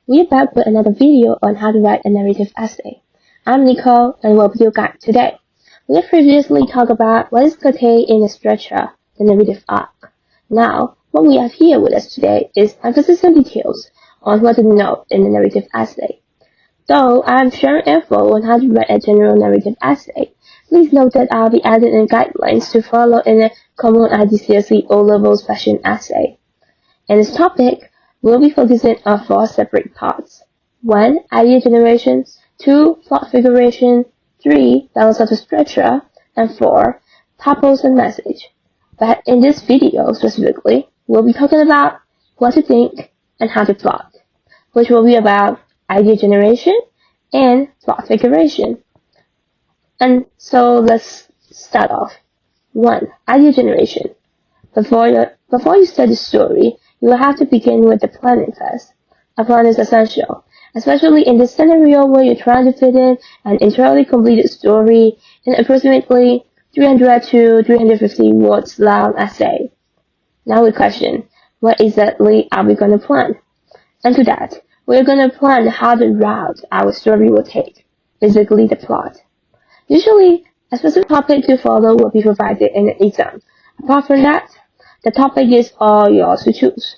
We're back with another video on how to write a narrative essay. I'm Nicole and will be your guide today. We have previously talked about what is contained in the structure, the narrative arc. Now, what we have here with us today is emphasis on details on what to note in the narrative essay. Though I am sharing info on how to write a general narrative essay, please note that I'll be adding in guidelines to follow in a common IGCSE O-level fashion essay. In this topic, we'll be focusing on 4 separate parts. 1. Idea generation. 2. Plot figuration. 3. Balance of the structure. And 4. Purpose and message. But in this video specifically, we'll be talking about what to think and how to plot, which will be about idea generation and plot figuration. And so let's start off. 1. Idea generation. Before you start the story, you will have to begin with the planning first. A plan is essential, especially in this scenario where you're trying to fit in an entirely completed story in approximately 300 to 350 words long essay. Now we question, what exactly are we going to plan? And to that, we're going to plan how the route our story will take, basically the plot. Usually, a specific topic to follow will be provided in an exam. Apart from that, the topic is all yours to choose.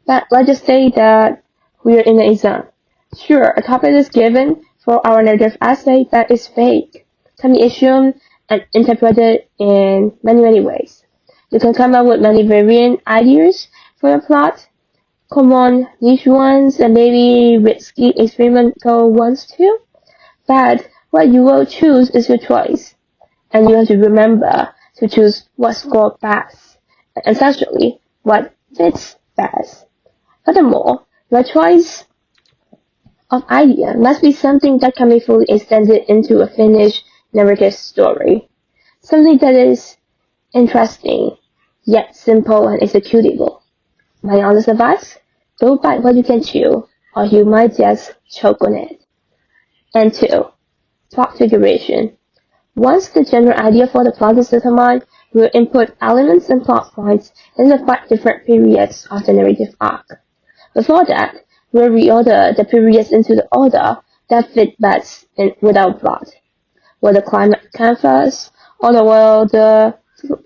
But let's just say that we are in an exam. Sure, a topic is given for our narrative essay that is vague, can be assumed and interpreted in many ways. You can come up with many variant ideas for your plot, common niche ones and maybe risky experimental ones too. But what you will choose is your choice, and you have to remember to choose what scores best, and essentially what fits best. Furthermore, your choice of idea must be something that can be fully extended into a finished narrative story, something that is interesting, yet simple and executable. My honest advice, don't bite what you can chew, or you might just choke on it. And 2. Plot figuration. Once the general idea for the plot is determined, we'll input elements and plot points in the 5 different periods of the narrative arc. Before that, we'll reorder the periods into the order that fit best with our plot. Will the climax come first, or will the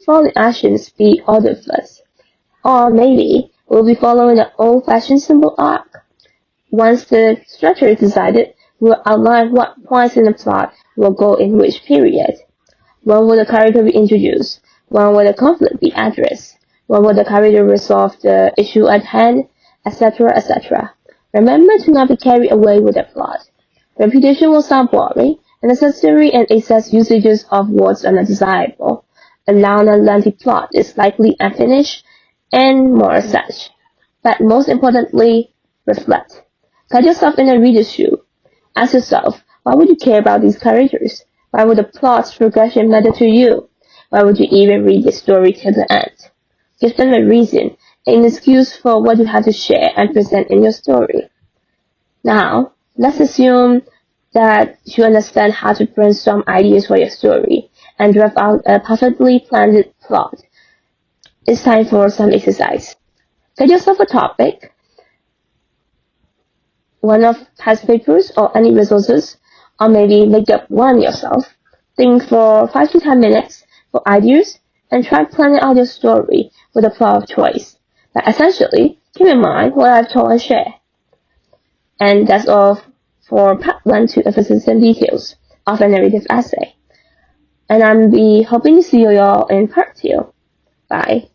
following actions be ordered first? Or maybe we'll be following the old-fashioned simple arc. Once the structure is decided, we'll outline what points in the plot will go in which period. When will the character be introduced? When will the conflict be addressed? When will the character resolve the issue at hand? Etc., etc. Remember to not be carried away with the plot. Repetition will sound boring, unnecessary, and excess usages of words are not desirable. A long and lengthy plot is likely unfinished, and more as such. But most importantly, reflect. Put yourself in a reader's shoe. Ask yourself, why would you care about these characters? Why would the plot's progression matter to you? Why would you even read the story till the end? Give them a reason, an excuse for what you have to share and present in your story. Now, let's assume that you understand how to brainstorm ideas for your story and draft out a perfectly planned plot. It's time for some exercise. Get yourself a topic, one of past papers or any resources, or maybe make up one yourself. Think for 5 to 10 minutes for ideas and try planning out your story with a plot of choice. But essentially, keep in mind what I've told and shared. And that's all for part 1 to emphasis and details of a narrative essay. And I'll be hoping to see you all in part 2. Bye.